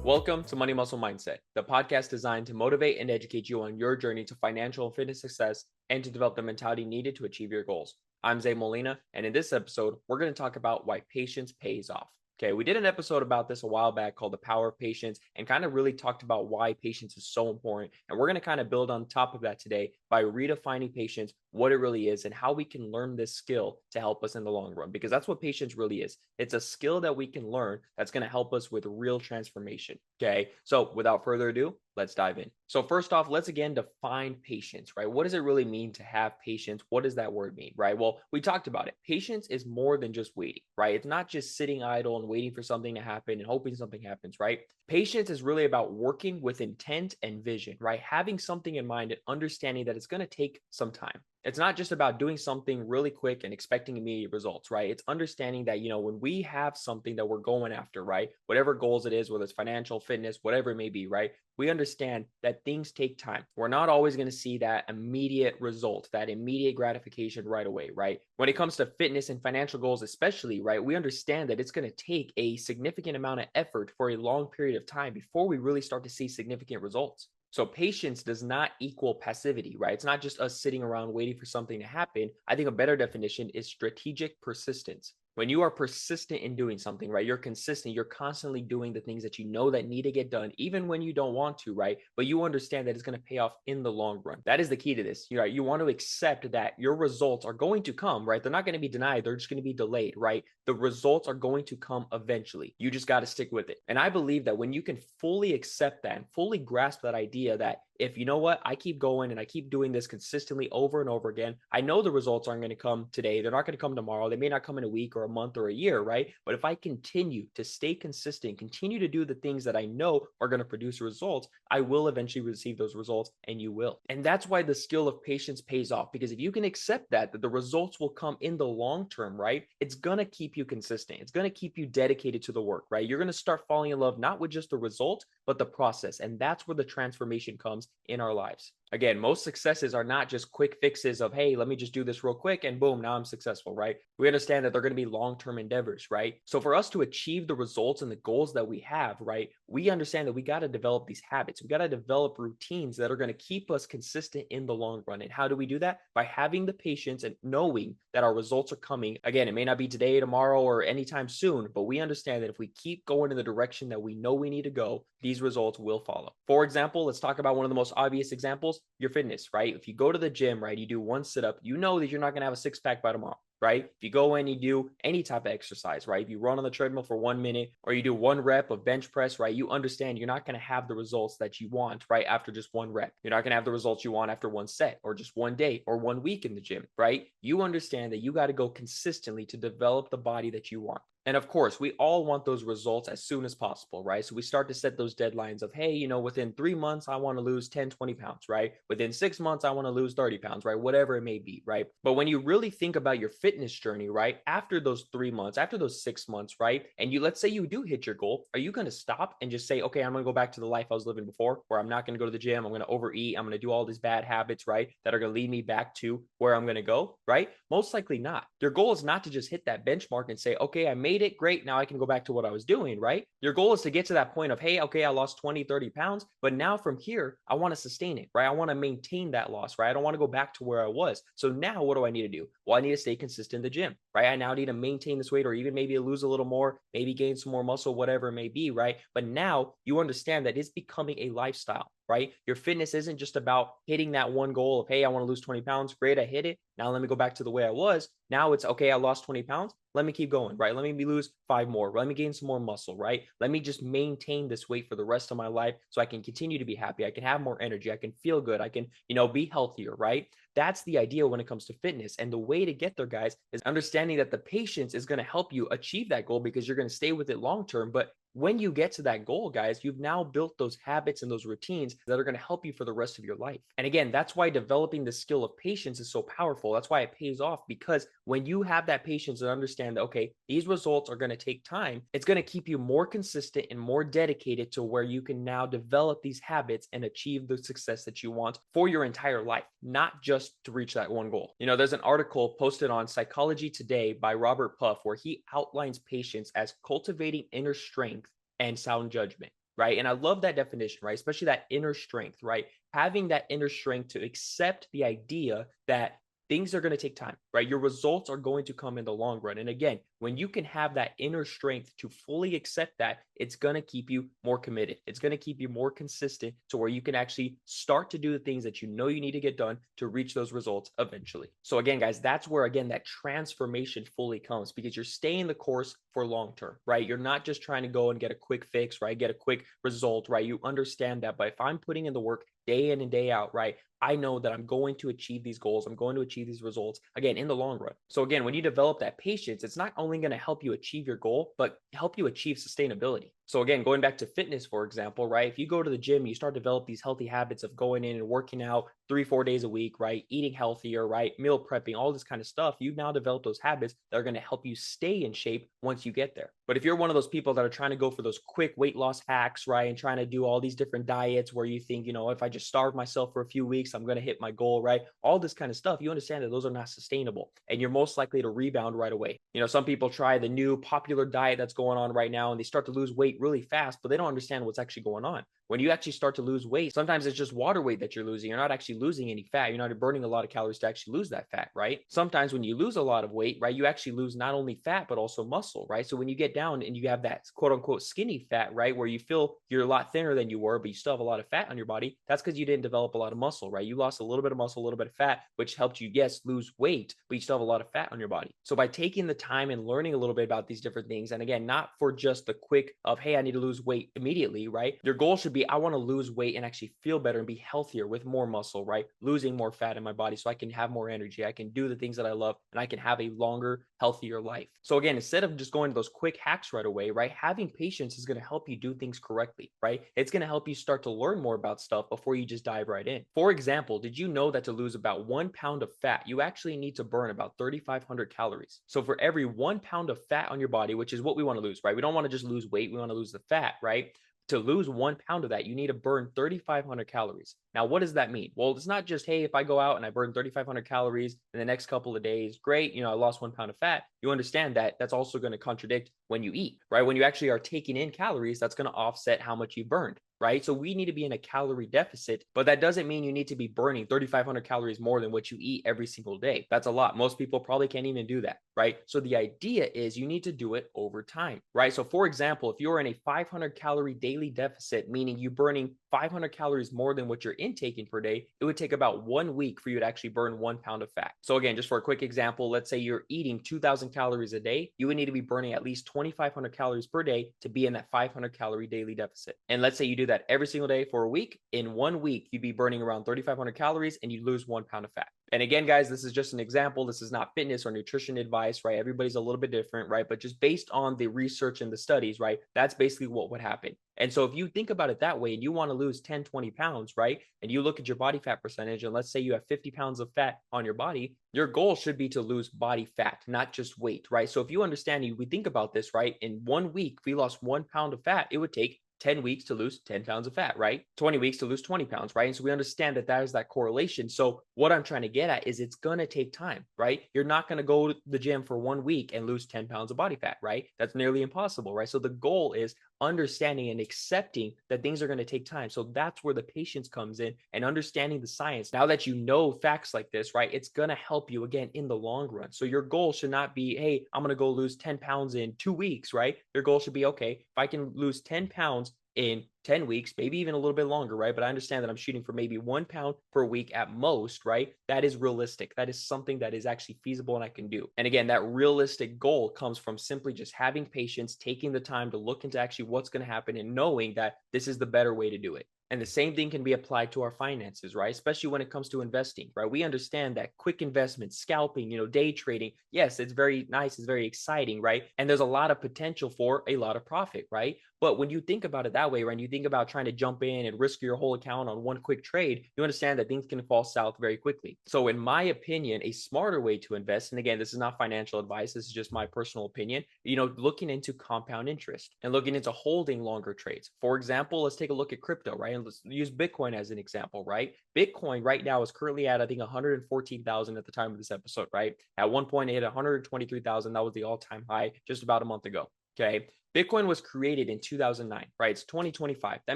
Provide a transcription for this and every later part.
Welcome to Money Muscle Mindset, the podcast designed to motivate and educate you on your journey to financial and fitness success and to develop the mentality needed to achieve your goals. I'm Zay Molina, and in this episode, we're going to talk about why patience pays off. Okay, we did an episode about this a while back called The Power of Patience and kind of really talked about why patience is so important. And we're going to kind of build on top of that today by redefining patience, what it really is, and how we can learn this skill to help us in the long run, because that's what patience really is. It's a skill that we can learn that's going to help us with real transformation. Okay, so without further ado, let's dive in. So first off, let's again define patience, right? What does it really mean to have patience? What does that word mean, right? Well, we talked about it. Patience is more than just waiting, right? It's not just sitting idle and waiting for something to happen and hoping something happens, right? Patience is really about working with intent and vision, right? Having something in mind and understanding that it's going to take some time. It's not just about doing something really quick and expecting immediate results, right? It's understanding that, when we have something that we're going after, right? Whatever goals it is, whether it's financial, fitness, whatever it may be, right? We understand that things take time. We're not always going to see that immediate result, that immediate gratification right away, right? When it comes to fitness and financial goals, especially, right? We understand that it's going to take a significant amount of effort for a long period of time before we really start to see significant results. So patience does not equal passivity, right? It's not just us sitting around waiting for something to happen. I think a better definition is strategic persistence. When you are persistent in doing something, right? You're consistent, you're constantly doing the things that you know that need to get done, even when you don't want to, right? But you understand that it's going to pay off in the long run. That is the key to this. Right? You want to accept that your results are going to come, right? They're not going to be denied. They're just going to be delayed, right? The results are going to come eventually. You just got to stick with it. And I believe that when you can fully accept that and fully grasp that idea that if you know what, I keep going and I keep doing this consistently over and over again, I know the results aren't going to come today. They're not going to come tomorrow. They may not come in a week or a month or a year, right? But if I continue to stay consistent, continue to do the things that I know are going to produce results, I will eventually receive those results, and you will. And that's why the skill of patience pays off, because if you can accept that the results will come in the long term, right? It's going to keep you consistent. It's going to keep you dedicated to the work, right? You're going to start falling in love, not with just the result, but the process. And that's where the transformation comes in our lives. Again, most successes are not just quick fixes of, hey, let me just do this real quick and boom, now I'm successful, right? We understand that they're going to be long-term endeavors, right? So for us to achieve the results and the goals that we have, right, we understand that we got to develop these habits. We got to develop routines that are going to keep us consistent in the long run. And how do we do that? By having the patience and knowing that our results are coming. Again, it may not be today, tomorrow, or anytime soon, but we understand that if we keep going in the direction that we know we need to go, these results will follow. For example, let's talk about one of the most obvious examples, your fitness, right? If you go to the gym, right, you do one sit-up, you know that you're not going to have a six-pack by tomorrow, right? If you go and you do any type of exercise, right? If you run on the treadmill for 1 minute or you do one rep of bench press, right? You understand you're not going to have the results that you want, right? After just one rep. You're not going to have the results you want after one set or just one day or 1 week in the gym, right? You understand that you got to go consistently to develop the body that you want. And of course, we all want those results as soon as possible, right? So we start to set those deadlines of, hey, within 3 months, I want to lose 10, 20 pounds, right? Within 6 months, I want to lose 30 pounds, right? Whatever it may be, right? But when you really think about your fitness journey, right? After those 3 months, after those 6 months, right? And let's say you do hit your goal, are you going to stop and just say, okay, I'm going to go back to the life I was living before, where I'm not going to go to the gym, I'm going to overeat, I'm going to do all these bad habits, right? That are going to lead me back to where I'm going to go, right? Most likely not. Your goal is not to just hit that benchmark and say, okay, I made it, great, now I can go back to what I was doing, right? Your goal is to get to that point of, hey, okay, I lost 20, 30 pounds, but now from here, I want to sustain it, right? I want to maintain that loss, right? I don't want to go back to where I was. So now what do I need to do? Well, I need to stay consistent in the gym, right? I now need to maintain this weight or even maybe lose a little more, maybe gain some more muscle, whatever it may be, right? But now you understand that it's becoming a lifestyle, right? Your fitness isn't just about hitting that one goal of, hey, I want to lose 20 pounds. Great, I hit it. Now let me go back to the way I was. Now it's, okay, I lost 20 pounds. Let me keep going, right? Let me lose 5 more. Let me gain some more muscle, right? Let me just maintain this weight for the rest of my life so I can continue to be happy. I can have more energy. I can feel good. I can, be healthier, right? That's the idea when it comes to fitness. And the way to get there, guys, is understanding that the patience is going to help you achieve that goal because you're going to stay with it long term. But when you get to that goal, guys, you've now built those habits and those routines that are going to help you for the rest of your life. And again, that's why developing the skill of patience is so powerful. That's why it pays off, because when you have that patience and understand that, okay, these results are going to take time, it's going to keep you more consistent and more dedicated to where you can now develop these habits and achieve the success that you want for your entire life, not just to reach that one goal. There's an article posted on Psychology Today by Robert Puff where he outlines patience as cultivating inner strength and sound judgment, right? And I love that definition, right? Especially that inner strength, right? Having that inner strength to accept the idea that things are going to take time, right? Your results are going to come in the long run. And again, when you can have that inner strength to fully accept that, it's going to keep you more committed. It's going to keep you more consistent to where you can actually start to do the things that you know you need to get done to reach those results eventually. So again, guys, that's where again that transformation fully comes because you're staying the course for long term, right? You're not just trying to go and get a quick fix, right? Get a quick result, right? You understand that, but if I'm putting in the work day in and day out, right? I know that I'm going to achieve these goals. I'm going to achieve these results again in the long run. So again, when you develop that patience, it's not only going to help you achieve your goal, but help you achieve sustainability. So again, going back to fitness, for example, right? If you go to the gym, you start to develop these healthy habits of going in and working out 3-4 days a week, right? Eating healthier, right? Meal prepping, all this kind of stuff. You've now developed those habits that are going to help you stay in shape once you get there. But if you're one of those people that are trying to go for those quick weight loss hacks, right? And trying to do all these different diets where you think, if I just starve myself for a few weeks, I'm going to hit my goal, right? All this kind of stuff, you understand that those are not sustainable and you're most likely to rebound right away. Some people try the new popular diet that's going on right now and they start to lose weight really fast, but they don't understand what's actually going on. When you actually start to lose weight, sometimes it's just water weight that you're losing. You're not actually losing any fat. You're not burning a lot of calories to actually lose that fat, right? Sometimes when you lose a lot of weight, right, you actually lose not only fat, but also muscle, right? So when you get down and you have that quote unquote skinny fat, right, where you feel you're a lot thinner than you were, but you still have a lot of fat on your body, that's because you didn't develop a lot of muscle, right? You lost a little bit of muscle, a little bit of fat, which helped you, yes, lose weight, but you still have a lot of fat on your body. So by taking the time and learning a little bit about these different things, and again, not for just the quick of, hey, I need to lose weight immediately, right? Your goal should be, I want to lose weight and actually feel better and be healthier with more muscle, right? Losing more fat in my body so I can have more energy. I can do the things that I love and I can have a longer, healthier life. So again, instead of just going to those quick hacks right away, right? Having patience is going to help you do things correctly, right? It's going to help you start to learn more about stuff before you just dive right in. For example, did you know that to lose about 1 pound of fat, you actually need to burn about 3,500 calories? So for every 1 pound of fat on your body, which is what we want to lose, right? We don't want to just lose weight. We want to lose the fat, right? To lose 1 pound of that, you need to burn 3,500 calories. Now, what does that mean? Well, it's not just, hey, if I go out and I burn 3,500 calories in the next couple of days, great, I lost 1 pound of fat. You understand that that's also going to contradict when you eat, right? When you actually are taking in calories, that's going to offset how much you burned, right? So we need to be in a calorie deficit, but that doesn't mean you need to be burning 3,500 calories more than what you eat every single day. That's a lot. Most people probably can't even do that, right? So the idea is you need to do it over time, right? So for example, if you're in a 500 calorie daily deficit, meaning you burning 500 calories more than what you're intaking per day, it would take about 1 week for you to actually burn 1 pound of fat. So again, just for a quick example, let's say you're eating 2,000 calories a day, you would need to be burning at least 2,500 calories per day to be in that 500 calorie daily deficit. And let's say you do that every single day for a week. In 1 week, you'd be burning around 3,500 calories and you lose 1 pound of fat. And again, guys, this is just an example. This is not fitness or nutrition advice, right? Everybody's a little bit different, right? But just based on the research and the studies, right? That's basically what would happen. And so if you think about it that way and you want to lose 10, 20 pounds, right? And you look at your body fat percentage, and let's say you have 50 pounds of fat on your body, your goal should be to lose body fat, not just weight, right? So if you understand, we think about this, right? In 1 week, if we lost 1 pound of fat, it would take 10 weeks to lose 10 pounds of fat, right? 20 weeks to lose 20 pounds, right? And so we understand that that is that correlation. So what I'm trying to get at is it's going to take time, right? You're not going to go to the gym for 1 week and lose 10 pounds of body fat, right? That's nearly impossible, right? So the goal is understanding and accepting that things are going to take time. So that's where the patience comes in and understanding the science. Now that you know facts like this, right, it's going to help you again in the long run. So your goal should not be, hey, I'm going to go lose 10 pounds in 2 weeks, right? Your goal should be, okay, if I can lose 10 pounds in 10 weeks, maybe even a little bit longer, right? But I understand that I'm shooting for maybe 1 pound per week at most, right? That is realistic. That is something that is actually feasible and I can do. And again, that realistic goal comes from simply just having patience, taking the time to look into actually what's going to happen and knowing that this is the better way to do it. And the same thing can be applied to our finances, right? Especially when it comes to investing, right? We understand that quick investments, scalping, day trading, yes, it's very nice, it's very exciting, right? And there's a lot of potential for a lot of profit, right? But when you think about it that way, right, and you think about trying to jump in and risk your whole account on one quick trade, you understand that things can fall south very quickly. So in my opinion, a smarter way to invest, and again, this is not financial advice, this is just my personal opinion, looking into compound interest and looking into holding longer trades. For example, let's take a look at crypto, right? And let's use Bitcoin as an example, right? Bitcoin right now is currently at, I think, 114,000 at the time of this episode, right? At one point, it hit 123,000. That was the all-time high just about a month ago. Okay. Bitcoin was created in 2009, right? It's 2025. That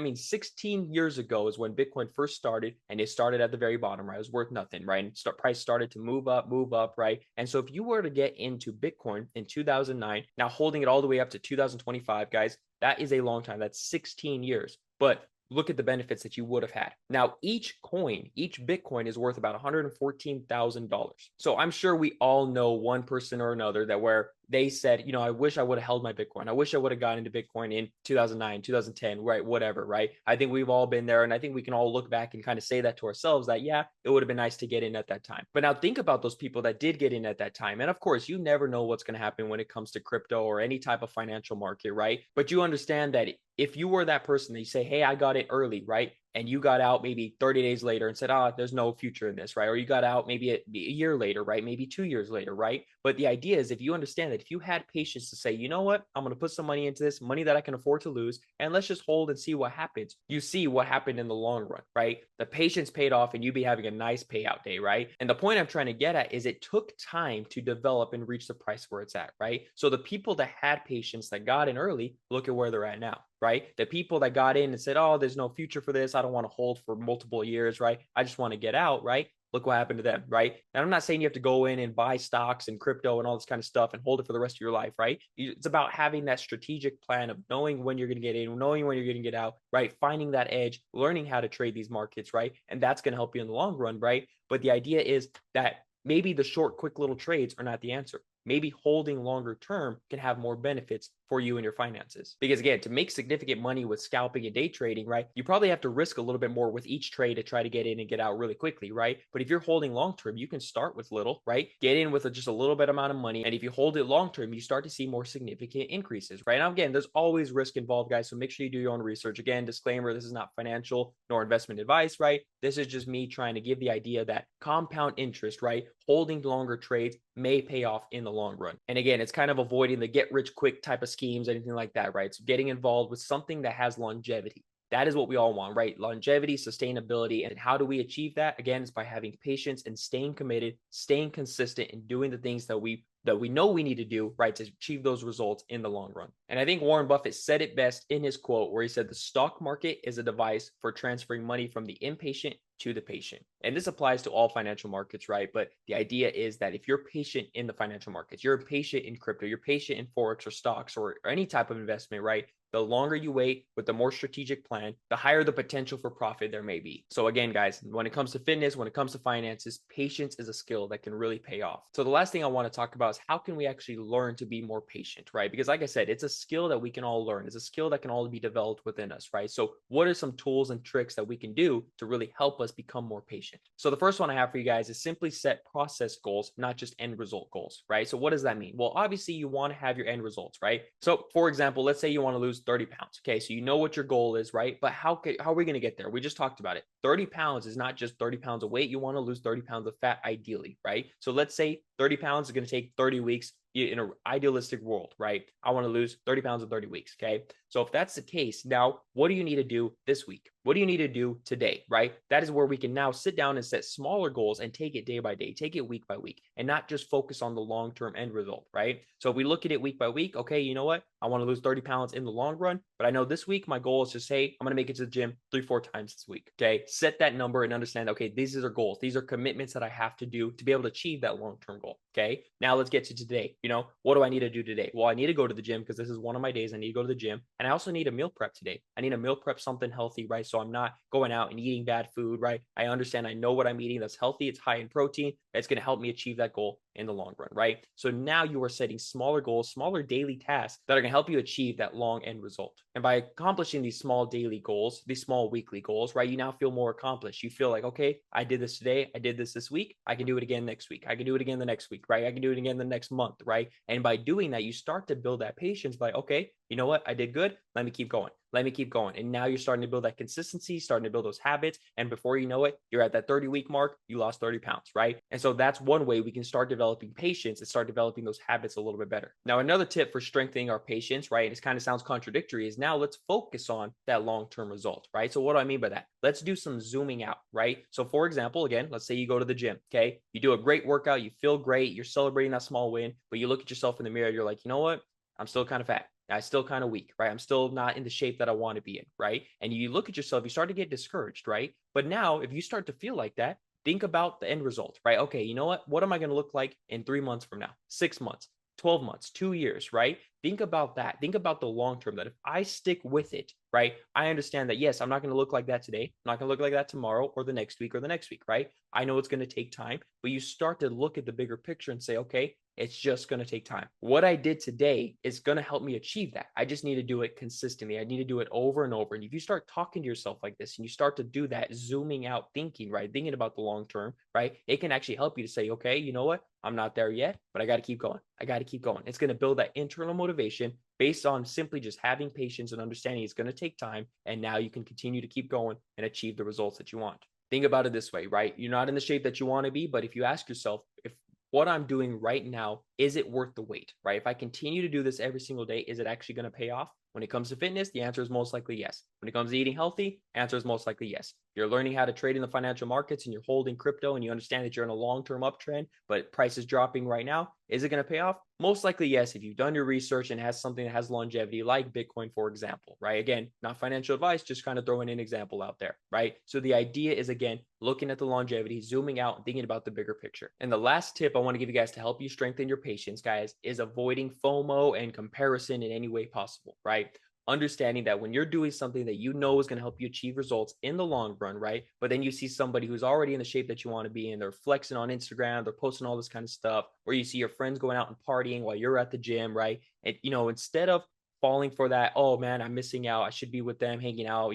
means 16 years ago is when Bitcoin first started, and it started at the very bottom, right? It was worth nothing, right? And price started to move up, right? And so if you were to get into Bitcoin in 2009, now holding it all the way up to 2025, guys, that is a long time. That's 16 years. But look at the benefits that you would have had. Now, each coin, each Bitcoin is worth about $114,000. So I'm sure we all know one person or another that where they said, I wish I would have held my Bitcoin. I wish I would have gotten into Bitcoin in 2009, 2010, right? Whatever, right? I think we've all been there. And I think we can all look back and kind of say that to ourselves that, yeah, it would have been nice to get in at that time. But now think about those people that did get in at that time. And of course, you never know what's going to happen when it comes to crypto or any type of financial market, right? But you understand that if you were that person that you say, hey, I got it early, right? And you got out maybe 30 days later and said, there's no future in this, right? Or you got out maybe a year later, right? Maybe 2 years later, right? But the idea is if you understand that if you had patience to say, you know what, I'm going to put some money into this, money that I can afford to lose, and let's just hold and see what happens. You see what happened in the long run, right? The patience paid off and you be having a nice payout day, right? And the point I'm trying to get at is it took time to develop and reach the price where it's at, right? So the people that had patience that got in early, look at where they're at now. Right? The people that got in and said, there's no future for this. I don't want to hold for multiple years, right? I just want to get out, right? Look what happened to them, right? And I'm not saying you have to go in and buy stocks and crypto and all this kind of stuff and hold it for the rest of your life, right? It's about having that strategic plan of knowing when you're going to get in, knowing when you're going to get out, right? Finding that edge, learning how to trade these markets, right? And that's going to help you in the long run, right? But the idea is that maybe the short, quick little trades are not the answer. Maybe holding longer term can have more benefits for you and your finances. Because again, to make significant money with scalping and day trading, right, you probably have to risk a little bit more with each trade to try to get in and get out really quickly, right? But if you're holding long term, you can start with little, right? Get in with just a little bit amount of money. And if you hold it long term, you start to see more significant increases, right? Now, again, there's always risk involved, guys. So make sure you do your own research. Again, disclaimer, this is not financial nor investment advice, right? This is just me trying to give the idea that compound interest, right? Holding longer trades may pay off in the long run. And again, it's kind of avoiding the get rich quick type of schemes, anything like that, right? So getting involved with something that has longevity. That is what we all want, right? Longevity, sustainability. And how do we achieve that? Again, it's by having patience and staying committed, staying consistent, and doing the things that we know we need to do, right, to achieve those results in the long run. And I think Warren Buffett said it best in his quote where he said, the stock market is a device for transferring money from the impatient to the patient. And this applies to all financial markets, right? But the idea is that if you're patient in the financial markets, you're patient in crypto, you're patient in Forex or stocks or any type of investment, right? The longer you wait with the more strategic plan, the higher the potential for profit there may be. So again, guys, when it comes to fitness, when it comes to finances, patience is a skill that can really pay off. So the last thing I want to talk about is how can we actually learn to be more patient, right? Because like I said, it's a skill that we can all learn. It's a skill that can all be developed within us, right? So what are some tools and tricks that we can do to really help us become more patient? So the first one I have for you guys is simply set process goals, not just end result goals, right? So what does that mean? Well, obviously you want to have your end results, right? So for example, let's say you want to lose 30 pounds. Okay, so you know what your goal is, right? But how are we going to get there? We just talked about it. 30 pounds is not just 30 pounds of weight. You want to lose 30 pounds of fat ideally, right? So let's say 30 pounds is going to take 30 weeks in an idealistic world, right? I want to lose 30 pounds in 30 weeks, okay? So if that's the case, now what do you need to do this week? What do you need to do today, right? That is where we can now sit down and set smaller goals and take it day by day, take it week by week, and not just focus on the long-term end result, right? So if we look at it week by week, okay, you know what? I want to lose 30 pounds in the long run, but I know this week my goal is to say I'm going to make it to the gym 3-4 times this week, okay? Set that number and understand, okay, these are goals. These are commitments that I have to do to be able to achieve that long-term goal, okay? Now let's get to today. What do I need to do today? Well, I need to go to the gym because this is one of my days. I need to go to the gym. And I also need a meal prep today. I need to meal prep something healthy, right? So I'm not going out and eating bad food, right? I understand, I know what I'm eating that's healthy. It's high in protein. It's going to help me achieve that goal in the long run, right? So now you are setting smaller goals, smaller daily tasks that are going to help you achieve that long end result. And by accomplishing these small daily goals, these small weekly goals, right, you now feel more accomplished. You feel like, okay, I did this today. I did this week. I can do it again next week. I can do it again the next week, right? I can do it again the next month, right? And by doing that, you start to build that patience by, okay, you know what? I did good. Let me keep going. Let me keep going. And now you're starting to build that consistency, starting to build those habits. And before you know it, you're at that 30-week mark, you lost 30 pounds, right? And so that's one way we can start developing patience and start developing those habits a little bit better. Now, another tip for strengthening our patience, right? It kind of sounds contradictory, is now let's focus on that long-term result, right? So what do I mean by that? Let's do some zooming out, right? So for example, again, let's say you go to the gym, okay? You do a great workout, you feel great, you're celebrating that small win, but you look at yourself in the mirror, you're like, you know what? I'm still kind of fat. I'm still kind of weak, right? I'm still not in the shape that I want to be in, right? And you look at yourself, you start to get discouraged, right? But now, if you start to feel like that, think about the end result, right? Okay, you know what? What am I going to look like in 3 months from now, 6 months, 12 months, 2 years, right? Think about that. Think about the long term, that if I stick with it, right? I understand that, yes, I'm not going to look like that today. I'm not going to look like that tomorrow or the next week or the next week, right? I know it's going to take time, but you start to look at the bigger picture and say, okay, it's just going to take time. What I did today is going to help me achieve that. I just need to do it consistently. I need to do it over and over. And if you start talking to yourself like this and you start to do that, zooming out thinking, right? Thinking about the long term, right? It can actually help you to say, okay, you know what? I'm not there yet, but I got to keep going. I got to keep going. It's going to build that internal motivation based on simply just having patience and understanding it's going to take time. And now you can continue to keep going and achieve the results that you want. Think about it this way, right? You're not in the shape that you want to be, but if you ask yourself, if what I'm doing right now, is it worth the wait, right? If I continue to do this every single day, is it actually going to pay off? When it comes to fitness, the answer is most likely yes. When it comes to eating healthy, answer is most likely yes. If you're learning how to trade in the financial markets and you're holding crypto and you understand that you're in a long-term uptrend, but price is dropping right now, is it going to pay off? Most likely yes, if you've done your research and has something that has longevity, like Bitcoin, for example, right? Again, not financial advice, just kind of throwing an example out there, right? So the idea is, again, looking at the longevity, zooming out and thinking about the bigger picture. And the last tip I want to give you guys to help you strengthen your patience, guys, is avoiding FOMO and comparison in any way possible, right? Understanding that when you're doing something that you know is going to help you achieve results in the long run, right? But then you see somebody who's already in the shape that you want to be in, they're flexing on Instagram, they're posting all this kind of stuff, or you see your friends going out and partying while you're at the gym, right? And, instead of falling for that, oh man, I'm missing out, I should be with them hanging out,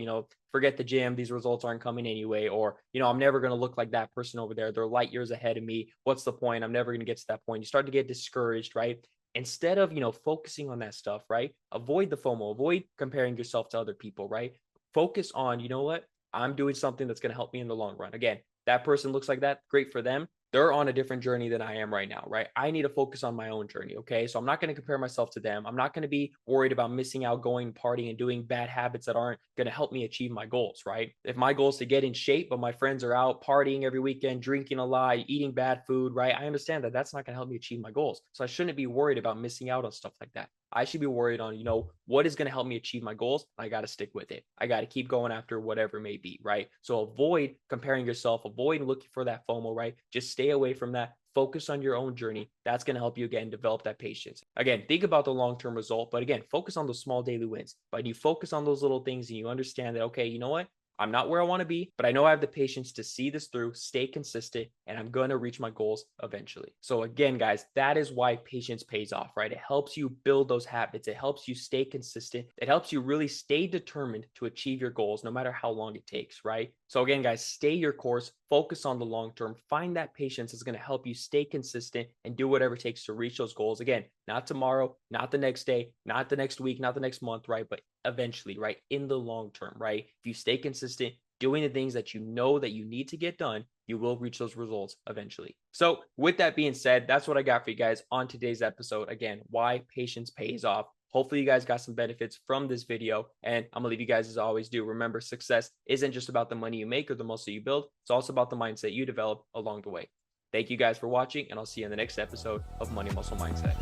forget the gym, these results aren't coming anyway, or, I'm never going to look like that person over there, they're light years ahead of me, what's the point, I'm never going to get to that point. You start to get discouraged, right? Instead of, focusing on that stuff, right? Avoid the FOMO, avoid comparing yourself to other people, right? Focus on, you know what? I'm doing something that's going to help me in the long run. Again, that person looks like that, great for them. They're on a different journey than I am right now, right? I need to focus on my own journey, okay? So I'm not going to compare myself to them. I'm not going to be worried about missing out, going partying and doing bad habits that aren't going to help me achieve my goals, right? If my goal is to get in shape, but my friends are out partying every weekend, drinking a lot, eating bad food, right? I understand that that's not going to help me achieve my goals. So I shouldn't be worried about missing out on stuff like that. I should be worried on, what is going to help me achieve my goals? I got to stick with it. I got to keep going after whatever it may be, right? So avoid comparing yourself, avoid looking for that FOMO, right? Just stay away from that. Focus on your own journey. That's going to help you, again, develop that patience. Again, think about the long-term result, but again, focus on those small daily wins. But you focus on those little things and you understand that, okay, you know what? I'm not where I want to be, but I know I have the patience to see this through, stay consistent, and I'm going to reach my goals eventually. So again, guys, that is why patience pays off, right? It helps you build those habits. It helps you stay consistent. It helps you really stay determined to achieve your goals, no matter how long it takes, right? So again, guys, stay your course, focus on the long term, find that patience that's going to help you stay consistent and do whatever it takes to reach those goals. Again, not tomorrow, not the next day, not the next week, not the next month, right? But eventually, right? In the long term, right? If you stay consistent, doing the things that you know that you need to get done, you will reach those results eventually. So with that being said, that's what I got for you guys on today's episode. Again, why patience pays off. Hopefully you guys got some benefits from this video, and I'm gonna leave you guys as I always do. Remember, success isn't just about the money you make or the muscle you build. It's also about the mindset you develop along the way. Thank you guys for watching, and I'll see you in the next episode of Money Muscle Mindset.